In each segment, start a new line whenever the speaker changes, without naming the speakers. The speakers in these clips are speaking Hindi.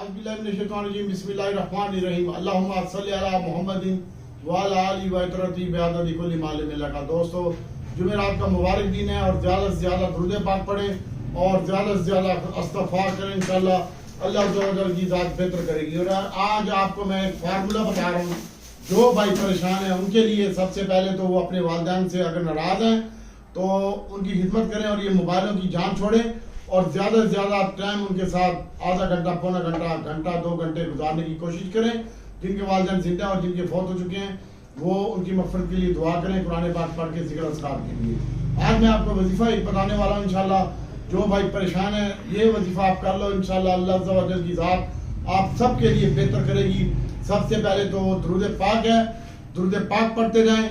बिस्मिल्लाहिर्रहमानिर्रहीम अल्लाहुम्मा सल्लि अला मुहम्मदिन व अला आलिहि व इतरती बिअददी कुल्ली मालिम लका। दोस्तों, जुमेरात का मुबारक दिन है और ज़्यादा से ज़्यादा दुरूद पाक पढ़ें और ज़्यादा से ज़्यादा इस्तग़फ़ार करें। इंशाअल्लाह अल्लाह अज़्ज़ा की ज़ात बेहतर करेगी। और आज आपको मैं एक फार्मूला बता रहा हूँ। जो भाई परेशान है उनके लिए सबसे पहले तो वो अपने वालिदैन से अगर नाराज़ हैं तो उनकी खिदमत करें और ये मोबाइलों की जान छोड़ें और ज़्यादा से ज़्यादा टाइम उनके साथ आधा घंटा, पौना घंटा, घंटा 2 घंटे गुजारने की कोशिश करें। जिनके वालिदैन जिंदा और जिनके फौत हो चुके हैं वो उनकी मग़फ़िरत के लिए दुआ करें, कुरान पाक पढ़ के ज़िक्र अस्कार के लिए। आज मैं आपको वजीफ़ा एक बताने वाला हूँ। इंशाअल्लाह जो भाई परेशान है ये वजीफ़ा आप कर लो। इंशाअल्लाह अल्लाह अज़्ज़ा व जल की ज़ात आप सबके लिए बेहतर करेगी। सबसे पहले तो दुरूद पाक है, दुरूद पाक पढ़ते जाएं।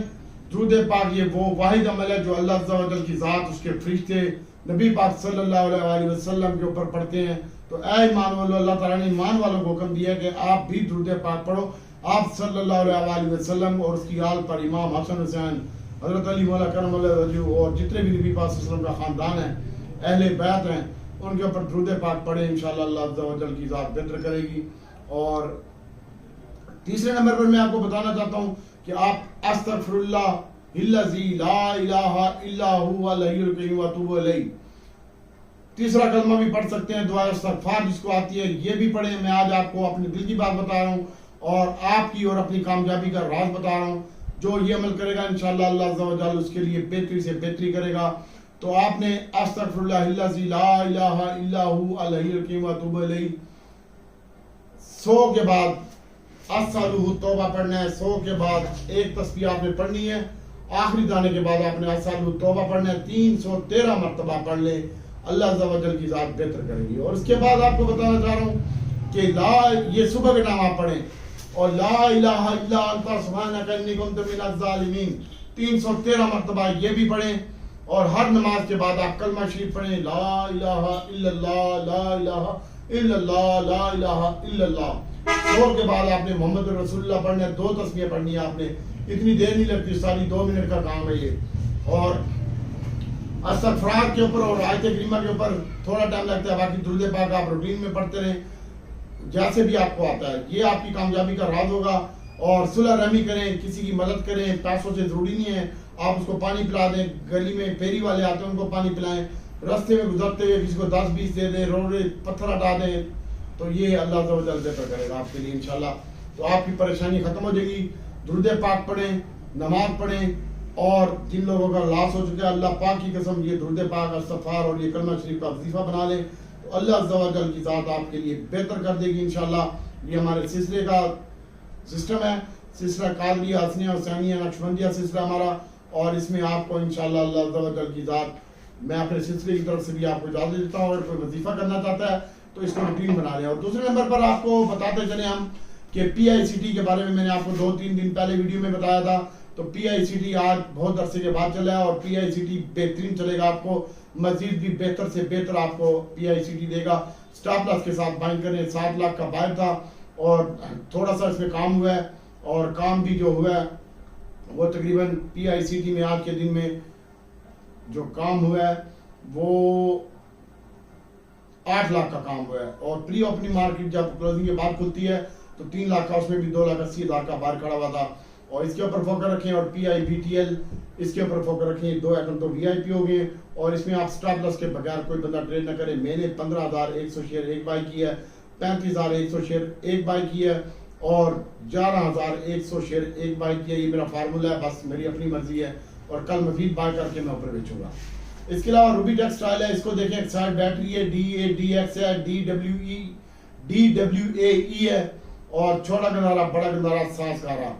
दुरूद पाक ये वो वाहिद अमल है जो अल्लाह अज़्ज़ा व जल की ज़ात उसके फरिश्ते नबी पाक सल्लल्लाहु अलैहि वसल्लम के ऊपर पढ़ते हैं। तो ऐ ईमान वालों, अल्लाह ताला ने ईमान वालों को हुक्म दिया कि आप भी दुरूद पाक पढ़ो। आप सल्लल्लाहु अलैहि वसल्लम और उसकी आल पर इमाम हसन हुसैन, हज़रत अली मौला करम वजह और जितने भी नबी पाक सल्लल्लाहु अलैहि वसल्लम का ख़ानदान है, अहले बैत हैं, उनके ऊपर दुरूद पाक पढ़े। इंशाअल्लाह अल्लाह अज़्ज़ा व जल की ज़ात बेहतर करेगी। और तीसरे नंबर पर मैं आपको बताना चाहता हूँ कि आप अस्तगफिरुल्लाह इल्लज़ी ला इलाहा इल्ला हुवल हय्युल क़य्यूम व अतूबु इलैह। तीसरा कलमा भी पढ़ सकते हैं, दुआ इस्तग़फ़ार जिसको आती है ये भी पढ़ें। मैं आज आपको अपने दिल की बात बता रहा हूँ और आपकी और अपनी कामयाबी का राज बता रहा हूँ। जो ये अमल करेगा इंशाअल्लाह अल्लाह अज़्ज़ा व जल उसके लिए बेहतरी से बेहतरी करेगा। तो आपने अस्तगफिरुल्लाह इल्लज़ी ला इलाहा इल्ला हुवल हय्युल क़य्यूम व अतूबु इलैह 100 के बाद अस्सलुहु तौबा पढ़ना है। 100 के बाद एक तस्बीह आपने पढ़नी है। आखिरी दाने के बाद आपने अस्सलुहु तौबा पढ़ना है। 313 मरतबा पढ़ ले, अल्लाह अज़्ज़ा व जल की ज़ात बेहतर करेगी। और इसके बाद आपको बताना चाह रहा हूँ कि ये सुबह के टाइम आप पढ़ें और ला इलाहा इल्ला अंता सुब्हानका इन्नी कुन्तु मिनज़ ज़ालिमीन 313 मरतबा ये भी पढ़ें। और हर नमाज के बाद आप कलमा शरीफ पढ़ें, ला इलाहा इल्लल्लाह, ला इलाहा इल्लल्लाह, ला इलाहा इल्लल्लाह। 100 के बाद आपने मोहम्मद रसूलुल्लाह पढ़ना है। 2 तस्बीहें पढ़नी है आपने, इतनी देर नहीं लगती, सारी 2 मिनट का काम है ये। और इस्तग़फ़ार के ऊपर और आयत करीमा के ऊपर थोड़ा टाइम लगता है, बाकी दुरूद पाक आप रूटीन में पढ़ते रहें जैसे भी आपको आता है। ये आपकी कामयाबी का राज होगा। और सुलह रहमी करें, किसी की मदद करें। पैसों से जरूरी नहीं है, आप उसको पानी पिला दें। गली में फेरी वाले आते हैं उनको पानी पिलाएं। रास्ते में गुजरते हुए किसी को 10-20 दे दें, रोड पत्थर हटा दें, तो ये अल्लाह अज़्ज़ा व जल बेहतर करेगा आपके लिए इंशाअल्लाह। तो आपकी परेशानी खत्म हो जाएगी। दुरूद पाक पढ़ें, नमाज पढ़ें। और जिन लोगों का लॉस हो चुका है अल्लाह पाक की कसम ये दुरूद पाक, इस्तग़फ़ार और ये कलमा शरीफ का वजीफा बना लें तो अल्लाह अज़्ज़ा व जल की ज़ात आपके लिए बेहतर कर देगी इंशाअल्लाह। ये हमारे सिलसिले का सिस्टम है, सिलसिला कादरिया हसनिया हुसैनिया नक्शबंदिया सिलसिला हमारा। और इसमें आपको इंशाअल्लाह अल्लाह अज़्ज़ा व जल की ज़ात मैं अपने सिलसिले की तरफ से भी आपको इजाज़त देता हूँ। अगर कोई वजीफा करना चाहता है तो इसको रूटीन बना लें। और दूसरे नंबर पर आपको बताते चले हम कि PICT के बारे में मैंने आपको 2-3 दिन पहले वीडियो में बताया था। तो PICT आज बहुत अरसे के बाद चला है और PICT बेहतरीन चलेगा। आपको मजीद भी बेहतर से बेहतर आपको PICT देगा। स्टॉप लॉस के साथ बाइंग करें। 7 लाख का बायर था और थोड़ा सा इसमें काम हुआ है और काम भी जो हुआ है वो तकरीबन PICT में आज के दिन में जो काम हुआ है वो 8 लाख का काम हुआ है। और प्री ओपनिंग मार्केट जब क्लोजिंग के बाद खुलती है तो 3 लाख का, उसमें भी 2,80,000 का बाहर खड़ा हुआ था। और इसके ऊपर फोकस रखें। और PIBTL इसके ऊपर फोकस रखें। 2 आइटम तो VIP हो गए। और इसमें आप स्टॉप लॉस के बगैर कोई बंदा ट्रेड न करे। मैंने 15,100 शेयर एक बाई की है, 35,100 शेयर एक बाई की है और 11,100 शेयर एक बाई की है। ये मेरा फार्मूला है, बस मेरी अपनी मर्जी है। और कल मजीद बाय करके मैं ऊपर बेचूंगा। इसके अलावा रूबी टेक्सटाइल है, इसको देखें। एक्साइड बैटरी है, DADX है, DWAE है और छोटा गंदारा बड़ा गंदारा सांसगारा।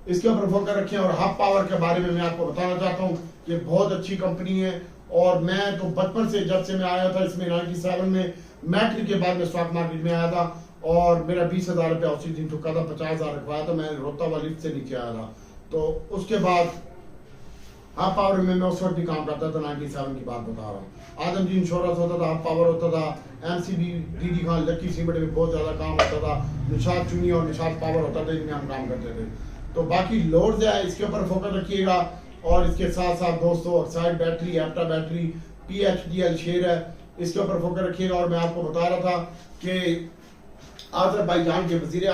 इसके ऊपर फोकस रखें। और हब पावर के बारे में मैं आपको बताना चाहता हूँ, ये बहुत अच्छी कंपनी है। और मैं तो बचपन से जब से मैं आया था इसमें 97 में मैट्रिक के बाद में स्टॉक मार्केट में आया था और मेरा 20,000 रुपया उसी दिन चुका था। 50,000 रखवाया था, मैं रोता हुआ लिफ्ट से नीचे आया था। तो उसके बाद हब पावर में मैं उस वक्त भी काम करता था। 97 की बात बता रहा हूँ। आदम जी इंश्योरेंस होता था, हब पावर होता था, MCB DD खान लक्की सीमेंट में बहुत ज़्यादा काम होता था, निशाद चुनी और निशाद पावर होता था, इनमें हम काम करते थे। तो बाकी लोड्स है इसके ऊपर फोकस रखिएगा। और इसके साथ साथ दोस्तों oxide battery, एप्टा battery, PHDL share है, इसके ऊपर फोकस रखिएगा। और मैं आपको बता रहा था कि अजरबैजान के वजीर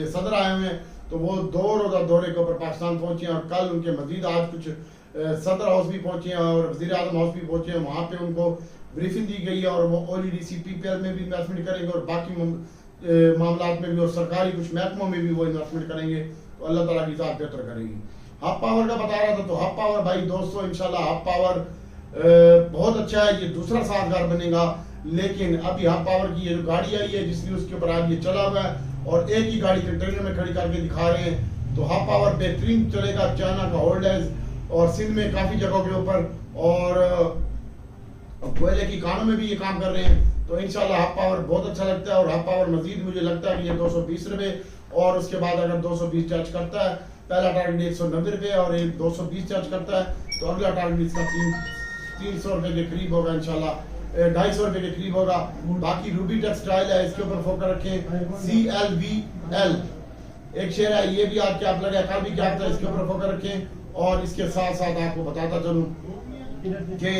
सदर आए हुए हैं, तो वो 2 रोज़ा दौरे के ऊपर पाकिस्तान पहुंचे हैं और कल उनके मजीद आज कुछ सदर हाउस भी पहुंचे हैं और वजीर आजम हाउस भी पहुंचे हैं। वहाँ पे उनको ब्रीफिंग दी गई है और वो OLEDC PPL में भी इन्वेस्टमेंट करेंगे और बाकी मामलात में भी और सरकारी कुछ महकमों में भी वो इन्वेस्टमेंट करेंगे। तो अल्लाह ताला की ज़ात बेहतर करेगी। हब पावर का बता रहा था, तो हब पावर भाई दोस्तों इंशाल्लाह हब पावर बहुत अच्छा है, ये दूसरा साजगार बनेगा। लेकिन अभी हब पावर की ये जो गाड़ी आई है जिसकी उसके ऊपर आज ये चला हुआ है और एक ही गाड़ी कंटेनर में खड़ी करके दिखा रहे हैं, तो हब पावर बेहतरीन चलेगा। चाइना का होल्डेज और सिंध में काफ़ी जगहों के ऊपर और कोयले की कानों में भी ये काम कर रहे हैं। तो इंशाल्लाह हब पावर बहुत अच्छा लगता है और हब पावर मजीद मुझे लगता है कि ये 220 रुपये और उसके बाद अगर 220 चार्ज करता है, पहला टारगेट 190 रुपये और एक 220 चार्ज करता है तो अगला टारगेट इसका 300 रुपये के करीब होगा इंशाल्लाह, 250 रुपये के करीब होगा। बाकी रूबी टेक्सटाइल है, इसके ऊपर फोकस रखें। CLVL एक शेयर है, ये भी आज क्या लगा, कल भी क्या था, इसके ऊपर फोकस रखें। और इसके साथ साथ आपको बताता चलूं कि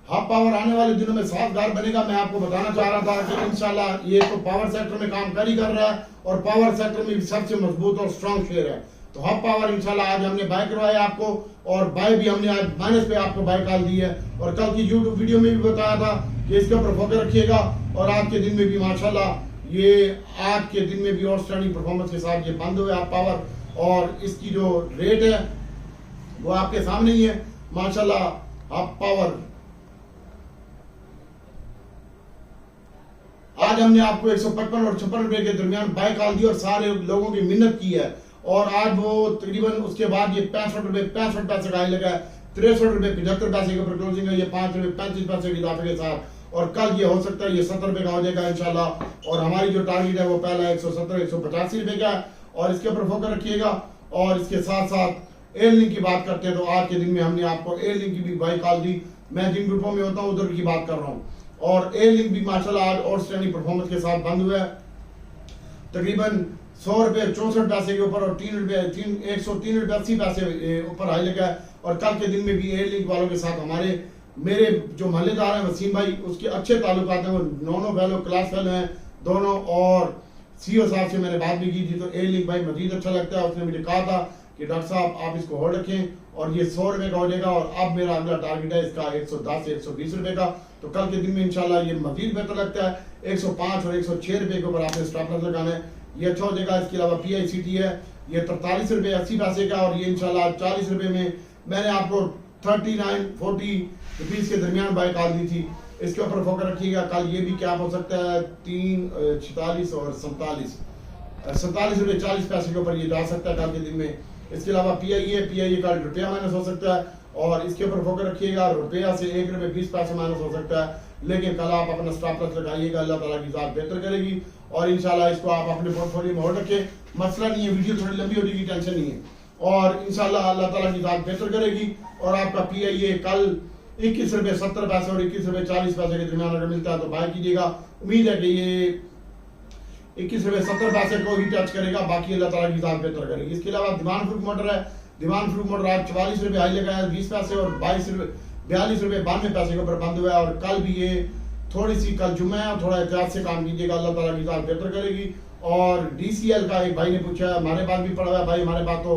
हब पावर आने वाले दिनों में साजगार बनेगा। मैं आपको बताना चाह रहा था कि इंशाल्लाह ये तो पावर सेक्टर में काम कर ही कर रहा है और पावर सेक्टर में भी सबसे मजबूत और स्ट्रॉन्ग शेयर है। तो हब पावर इंशाल्लाह आज हमने बाय करवाया आपको और बाय भी हमने आज माइनस पे आपको बाय कॉल दी है और कल की यूट्यूब वीडियो में भी बताया था कि इसके ऊपर फोकस रखिएगा। और आज के दिन में भी माशाल्लाह ये आज के दिन में भी आउटस्टैंडिंग परफॉर्मेंस के साथ ये बंद हुए हब पावर और इसकी जो रेट है वो आपके सामने ही है माशाल्लाह। हब पावर आज हमने आपको 155 और 56 रुपए के दरमियान बाय कॉल दी और सारे लोगों की मिन्नत की है और आज वो तकरीबन उसके बाद ये 65 रुपए 65 पैसे का लगा है, 63 रुपए 75 पैसे के ऊपर क्लोजिंग है, ये 5 रुपए 35 पैसे के इजाफे के साथ और कल ये हो सकता है ये 70 रुपए का हो जाएगा इंशाल्लाह। और हमारी जो टारगेट है वो पहला 170 185 रुपए का है और इसके ऊपर फोकस रखिएगा। और इसके साथ साथ एयर लिंक की बात करते हैं तो आज के दिन में हमने आपको एयर लिंक की भी बाय कॉल दी। मैं जिन ग्रुपों में होता हूँ उधर की बात कर रहा हूँ और एयर लिंक भी माशाल्लाह आज आउटस्टैंडिंग परफॉर्मेंस के साथ बंद हुआ है तकरीबन 100 रुपए 64 पैसे के ऊपर और 103 रुपए 80 पैसे ऊपर हाई लगा है। और कल के दिन में भी एयर लिंक वालों के साथ हमारे मेरे जो महल्लेदार हैं वसीम भाई उसके अच्छे ताल्लुकात हैं, वो नॉनो फेलो क्लास फेलो हैं दोनों और CEO साहब से मैंने बात भी की थी। तो एयर लिंक भाई मजीद अच्छा लगता है, उसने मुझे कहा था कि डॉक्टर साहब आप इसको होल्ड रखें और ये 100 रुपए का हो जाएगा और अब मेरा अगला टारगेट है इसका 110 से 120 रुपए का। तो कल के दिन में इंशाल्लाह ये मजीद बेहतर लगता है। 105 और 106 रुपए के ऊपर आपने स्टॉप लॉस लगाना है, ये अच्छा हो जाएगा। इसके अलावा PICT है ये 43 रुपए 80 पैसे का और ये इंशाल्लाह 40 रुपए में मैंने आपको 39-40 रुपीज के दरमियान बाय कॉल दी थी। इसके ऊपर फोकस रखिएगा, कल ये भी क्या हो सकता है 346 और 47 रुपए 40 पैसे के ऊपर ये जा सकता है कल के दिन में। इसके अलावा PIA का रुपया माइनस हो सकता है और इसके ऊपर फोकस रखिएगा, रुपया से 1 रुपए 20 पैसे माइनस हो सकता है। लेकिन कल आप अपना स्टॉप लॉस लगाइएगा, अल्लाह ताला की ज़ात बेहतर करेगी और इंशाल्लाह इसको आप अपने पोर्टफोलियो में होल्ड रखें। मसला नहीं है, वीडियो थोड़ी लंबी हो जाएगी, टेंशन नहीं है और इंशाल्लाह अल्लाह ताला की ज़ात बेहतर करेगी। और आपका PIA कल 21 रुपए 70 पैसे और 21 रुपए 40 पैसे के दरमियान अगर मिलता है तो बाय कीजिएगा। उम्मीद है कि ये 21 रुपए 70 पैसे को ही टच करेगा, बाकी अल्लाह ताला की ज़ात बेहतर करेगी। इसके अलावा दीवान फ्रूट मोटर है, दीवान फ्रूट मोटर आज 44 रुपए हाई लगा है 20 पैसे और 42 रुपए 92 पैसे के ऊपर बंद हुआ है और कल भी ये थोड़ी सी कल जुम्मा है और थोड़ा एहतियात से काम कीजिएगा, अल्लाह ताला की ज़ात बेहतर करेगी। और DCL का एक भाई ने पूछा है, हमारे पास भी पड़ा हुआ है भाई, हमारे पास तो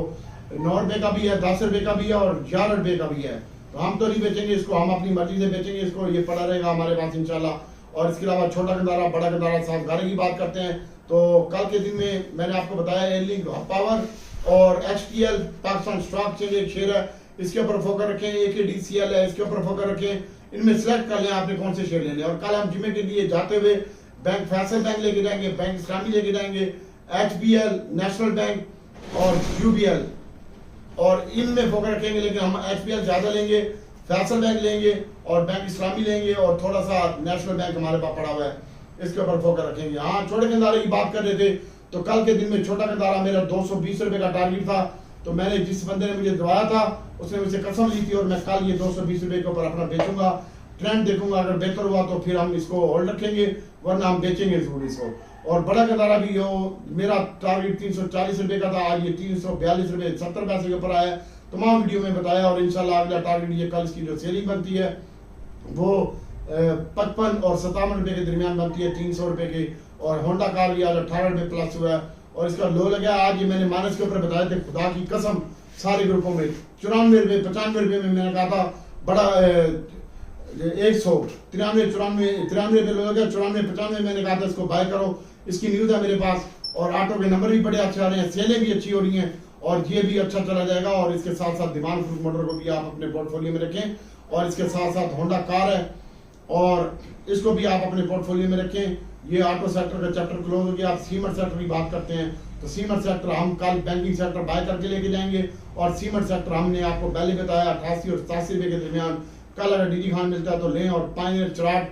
9 रुपए का भी है, 10 रुपए का भी है और 11 रुपए का भी है। तो हम तो नहीं बेचेंगे इसको, हम अपनी मर्जी से बेचेंगे इसको, ये पड़ा रहेगा हमारे पास इंशाल्लाह। और इसके अलावा छोटा गंदारा बड़ा गंदारा साथ गारे की बात करते हैं तो कल के दिन में मैंने आपको बताया एयर लिंक हब पावर और HTL पाकिस्तान स्टॉक एक्सचेंज एक शेयर है, इसके ऊपर फोकस रखें। एक DCL है, इसके ऊपर फोकस रखें, इनमें सेलेक्ट कर लें आपने कौन से शेयर लेने। और कल हम जुम्मे के लिए जाते हुए बैंक फैसल बैंक लेके जाएंगे, बैंक इस्लामी लेके जाएंगे, HBL नेशनल बैंक और UBL और इनमें फोकस रखेंगे। लेकिन हम HBL ज्यादा लेंगे, फैसल बैंक लेंगे और बैंक इस्लामी लेंगे और थोड़ा सा नेशनल बैंक हमारे पास पड़ा हुआ है, इसके ऊपर फोकस रखेंगे। हाँ, छोटे गंदारे की बात कर रहे थे तो कल के दिन में छोटा गंदारा मेरा 220 रुपए का टारगेट था। तो मैंने जिस बंदे ने मुझे दवाया था उसने मुझसे कसम ली थी और मैं कल ये 220 रुपए के ऊपर अपना बेचूंगा, ट्रेंड देखूंगा, अगर बेहतर हुआ तो फिर हम इसको होल्ड रखेंगे वरना हम बेचेंगे जरूर इसको। और बड़ा गंदारा भी हो, मेरा टारगेट 340 रुपए का था, आज ये 342 रुपए 70 पैसे के ऊपर आया, तमाम वीडियो में बताया। और इंशाल्लाह अगला टारगेट ये कल इसकी जो सेलिंग बनती है वो 55 और 57 रुपए के दरमियान बनती है, 300 रुपए की। और होंडा कार भी आज 18 रुपए प्लस हुआ है और इसका लो लगा आज। ये मैंने मानस के ऊपर बताए थे, खुदा की कसम सारे ग्रुपों में 94 रुपए 95 रुपए में मैंने कहा था बड़ा 193 रुपए लो लगा, 94 95 मैंने कहा था इसको बाय करो। इसकी न्यूज है मेरे पास और ऑटो के नंबर भी बड़े अच्छे आ रहे हैं, सेलें भी अच्छी हो रही हैं और ये भी अच्छा चला जाएगा। और इसके साथ साथ दीवान फ्रूट मोटर को भी आप अपने पोर्टफोलियो में रखें और इसके साथ साथ होंडा कार है और इसको भी आप अपने पोर्टफोलियो में रखें। ये ऑटो सेक्टर का चैप्टर क्लोज हो गया। आप सीमेंट सेक्टर की बात करते हैं तो सीमेंट सेक्टर हम कल बैंकिंग सेक्टर बाय करके लेके जाएंगे और सीमेंट सेक्टर हमने आपको पहले बताया 88 और 87 रुपए के दरमियान। कल अगर डीडी खान मिलता है तो लें। और पायनियर चराट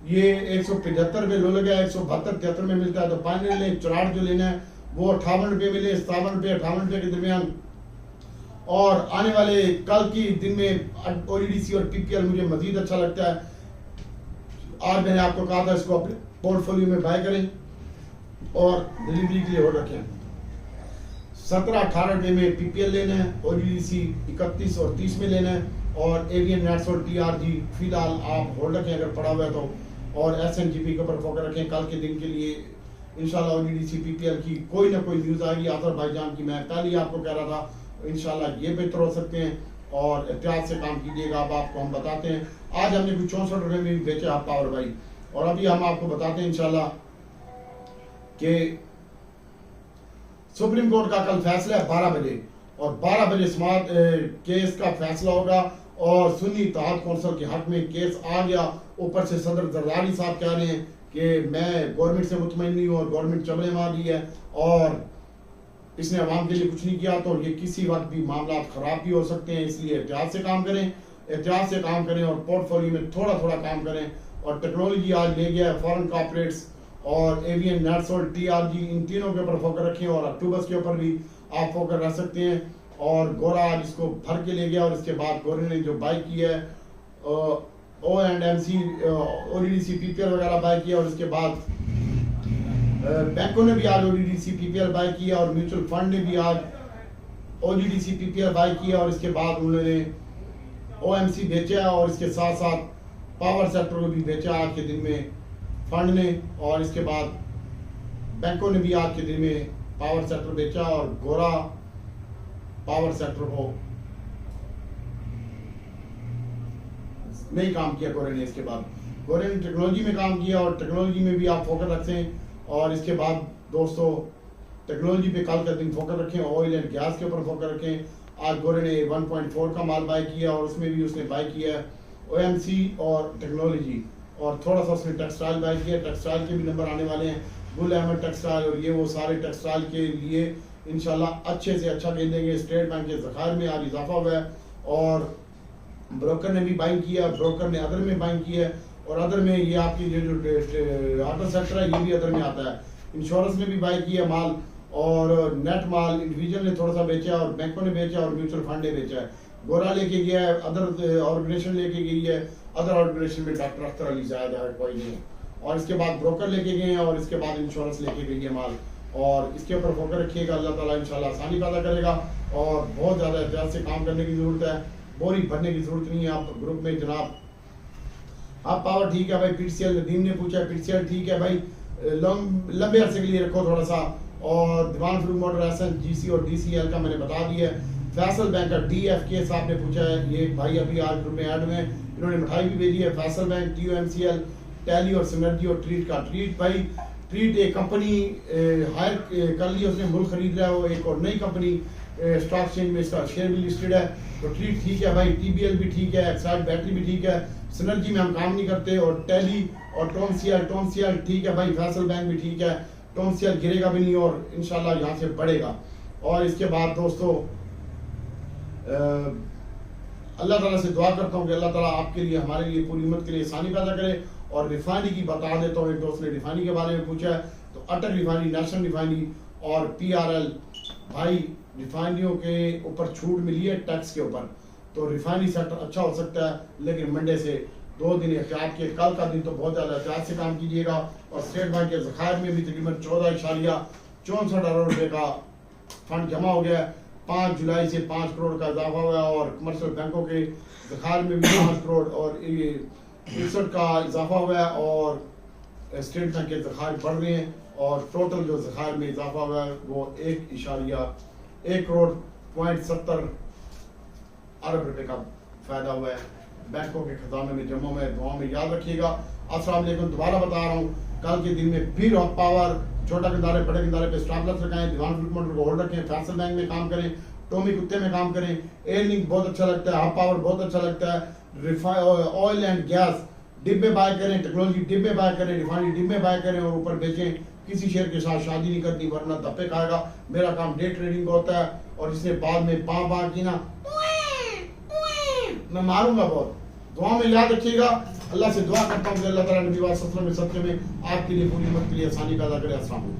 ये 175 रुपए लो लगा, 172 73 में मिलता है तो पायनियर लें। चराट जो लेना है वो 58 रुपए मिले, 57 रुपए 58 रुपए के दरमियान। और आने वाले कल की दिन में ओडीडीसी और पीपीएल मुझे मजीद अच्छा लगता है। आज मैंने आपको कहा था इसको अपने पोर्टफोलियो में बाय करें और डिलीवरी के लिए ऑर्डर रखें। 17-18 रुपए में पीपीएल लेना है, ओडीडीसी 31 और 30 में लेना है और एवियन नेट्स और टीआरजी फिलहाल आप होल्ड रखें अगर पड़ा हुआ है तो। और एसएनजीपी के ऊपर फोकस रखें। कल के दिन के लिए इंशाल्लाह ओडीडीसी पीपीएल की कोई ना कोई न्यूज आएगी अजरबैजान की। मैं पहले ही आपको कह रहा था इंशाल्लाह ये बेहतर हो सकते हैं और एहतियात से काम कीजिएगा। अब आपको हम बताते हैं आज हमने कुछ 64 रुपए में भी बेचे आप पावर भाई। और अभी हम आपको बताते हैं इंशाल्लाह कि सुप्रीम कोर्ट का कल फैसला है 12 बजे और 12 बजे समात केस का फैसला होगा और सुन्नी इत्तेहाद कौंसिल के हक में केस आ गया। ऊपर से सदर जरदारी साहब कह रहे हैं कि मैं गवर्नमेंट से मुतमईन नहीं हूँ और गवर्नमेंट चबले मार रही है और इसने अवाम के लिए कुछ नहीं किया तो ये किसी वक्त भी मामला खराब भी हो सकते हैं। इसलिए एहतियात से काम करें, एहतियात से काम करें और पोर्टफोलियो में थोड़ा थोड़ा काम करें। और टेक्नोलॉजी आज ले गया है फॉरेन कॉर्पोरेट्स और एवियन नेट्स और टीआरजी, इन तीनों के ऊपर फोकस रखें और अक्टूबर के ऊपर भी आप फोकस रख सकते हैं। और गोरा आज इसको भर के ले गया और इसके बाद गोरे ने जो बाय की है O&MC ओडीडीसी पीपीएल वगैरह बाय किया और इसके बाद बैंकों ने भी आज ओडीडीसी पीपीएल बाय किया और म्यूचुअल फंड ने भी आज ओडीडीसी पीपीएल बाय किया और इसके बाद उन्होंने OMC बेचा और इसके साथ साथ पावर सेक्टर को भी बेचा आज के दिन में फंड ने। और इसके बाद बैंकों ने भी आज के दिन में पावर सेक्टर बेचा और गोरा पावर सेक्टर को नहीं काम किया गोरे ने। इसके बाद गोरे ने टेक्नोलॉजी में काम किया और टेक्नोलॉजी में भी आप फोकस रखें। और इसके बाद दोस्तों टेक्नोलॉजी पे कल का दिन फोकस रखें, ऑयल एंड गैस के ऊपर फोकस रखें। आज गोरे ने 1.4 का माल बाय किया और उसमें भी उसने बाय किया है OMC और टेक्नोलॉजी और थोड़ा सा उसने टेक्सटाइल बाय किया। टेक्सटाइल के भी नंबर आने वाले हैं, गुल अहमद टेक्सटाइल और ये वो सारे टेक्सटाइल के लिए इंशाल्लाह अच्छे से अच्छा खेलेंगे। स्टेट बैंक के ज़खायर में आज इजाफा हुआ है और ब्रोकर ने भी बाइंग किया, ब्रोकर ने अदर में बाइंग किया है और अदर में ये आपकी जो ऑटो सेक्टर है ये भी अदर में आता है। इंश्योरेंस ने भी बाय किया माल और नेट माल इंडिविजुअल ने थोड़ा सा बेचा और बैंकों ने बेचा और म्यूचुअल फंड ने बेचा है। गोरा लेके गया है, अदर ऑर्गेनाइजेशन लेके गई है, अदर ऑर्गेनाइजेशन में डॉक्टर अख्तर अली जायद है कोई नहीं। और इसके बाद ब्रोकर लेके गए हैं और इसके बाद इंश्योरेंस लेके गई है माल। और इसके ऊपर फोकस रखिएगा, अल्लाह ताला इंशाल्लाह आसानी पैदा करेगा और बहुत ज़्यादा एहतियात से काम करने की ज़रूरत है, बोरी भरने की ज़रूरत नहीं है। आप ग्रुप में जनाब आप पावर ठीक है भाई, पीटीसीएल नदीम ने पूछा पीटीसीएल ठीक है भाई, लंबे अरसे के लिए रखो थोड़ा सा। और दीवान फ्रूट मोटर SNGC और DCL का मैंने बता दिया है। फैसल बैंक का DFK साहब ने पूछा है, ये भाई अभी आज ग्रुप में ऐड हुए हैं, इन्होंने मिठाई भी भेजी है। फैसल बैंक, TOMCL, टैली और सिनर्जी और ट्रीट का ट्रीट भाई, ट्रीट एक कंपनी हायर कर ली उसने, मुल्क खरीद रहा है वो, एक और नई कंपनी स्टॉक एक्सचेंज में इसका शेयर भी लिस्टेड है तो ट्रीट ठीक है भाई। TBL भी ठीक है, एक्साइड बैटरी भी ठीक है, सिनर्जी में हम काम नहीं करते। और टैली और टोमसीएल ठीक है भाई, फैसल बैंक भी ठीक है, टोमसीएल गिरेगा भी नहीं और इंशाल्लाह यहाँ से बढ़ेगा। और इसके बाद दोस्तों अल्लाह ताला से दुआ करता हूँ कि अल्लाह ताला आपके लिए हमारे लिए पूरी उम्मत के लिए आसानी पैदा करे। और रिफाइनरी की बता देता हूँ, एक दोस्त ने रिफाइनरी के बारे में पूछा है तो अटल रिफाइनरी, नेशनल रिफाइनरी और PRL भाई रिफाइनरियों के ऊपर छूट मिली है टैक्स के ऊपर तो रिफाइनरी सेक्टर अच्छा हो सकता है। लेकिन मंडे से 2 दिन एहतियात के, कल का दिन तो बहुत ज़्यादा एहतियात से काम कीजिएगा। और स्टेट बैंक के ज़खायर में भी तकरीबन 14.64 अरब रुपये का फंड जमा हो गया है। 5 जुलाई से 5 करोड़ का इजाफा हुआ और कमर्शियल बैंकों के ज़खायर में भी 5 करोड़ और ये 61 का इजाफा हुआ है और स्टेट बैंक के ज़खायर बढ़ रहे हैं और टोटल जो ज़खायर में इजाफा हुआ है वो 1 करोड़ 70 अरब रुपए का फायदा हुआ है बैंकों के खजाने में जमा में। दुआ में याद रखिएगा। अस्सलाम वालेकुम। दोबारा बता रहा हूँ, कल के दिन में फिर ऑफ पावर, छोटा किनारे बड़े किनारे पे स्टॉप लॉस लगाएं, दीवान मोटर को होल्ड रखें, फैसल बैंक में काम करें, टोमी कुत्ते में काम करें, एयर लिंक बहुत अच्छा लगता है, ऑफ पावर बहुत अच्छा लगता है, ऑयल एंड गैस डिब्बे बाय करें, टेक्नोलॉजी डिब्बे बाय करें, रिफाइनरी डिब्बे बाय करें और ऊपर बेचें। किसी शेयर के साथ शादी नहीं करनी वरना धप्पे खाएगा। मेरा काम डे ट्रेडिंग का होता है और इसने बाद में पा की ना मैं मारूंगा बहुत। दुआ में याद रखिएगा। अल्लाह से दुआ करता हूँ कि अल्लाह ताला नबी सल्लल्लाहु अलैहि वसल्लम में सत्य में आपके लिए पूरी उम्मत के लिए आसानी पैदा करे। अस्सलाम वालेकुम।